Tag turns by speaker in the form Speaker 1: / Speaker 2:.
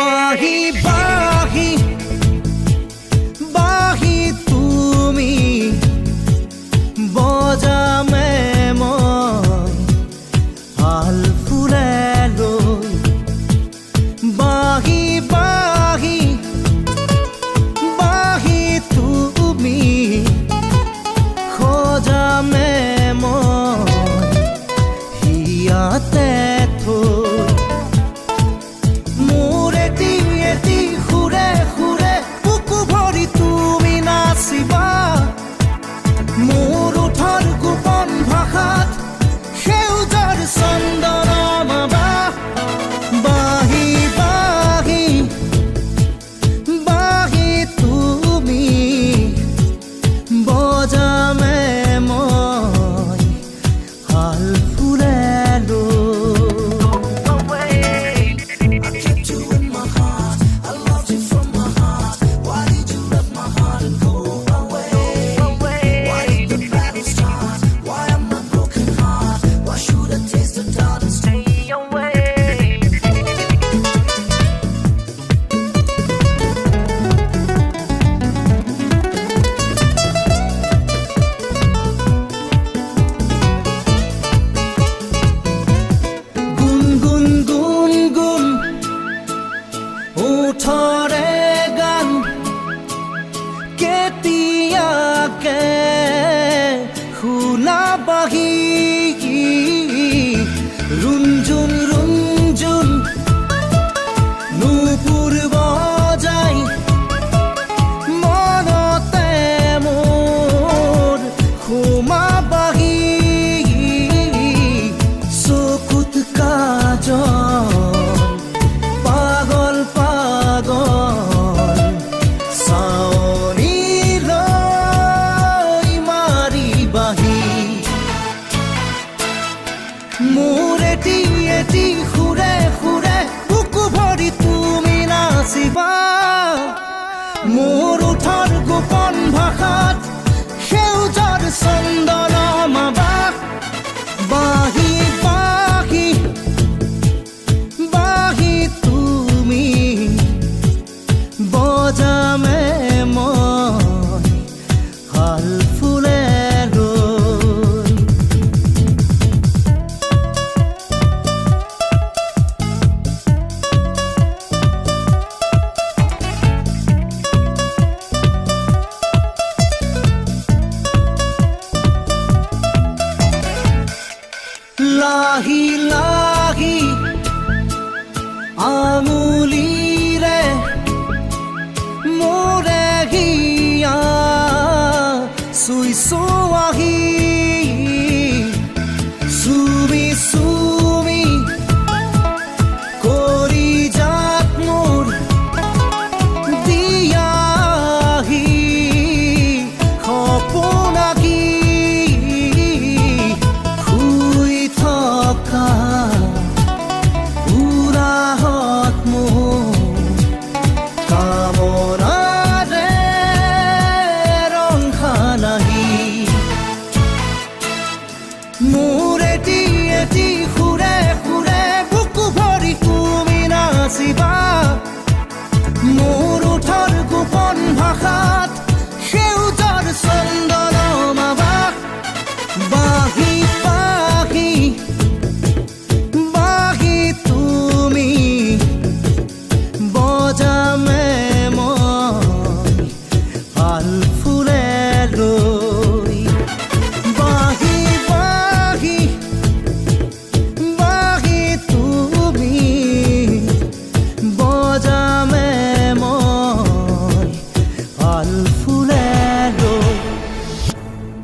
Speaker 1: বাহি বাহি বাহি তুমি বজামে মই হাল ফুলে লৈ বাহি বাহি বাহি তুমি খোজামে মই হিয়াতে ওঠৰে গান কেতিয়াকে শুনাবাহি ৰুণজুণ ৰুণজুণ নুপুৰ বজাই মনতে মোৰ সোমাবাহি চকুত কাজল মোৰেটি এটি সুৰে সুৰে বুকু ভৰি তুমি নাচিবা মোৰ ওঠৰ গোপন ভাষাত সেউজৰ চন্দন মাবা বাহি বাহি বাহি তুমি বজামে মই হাল ফুলে লাহি লাহি আঙুলিৰে মোৰে হিয়া চুই চুই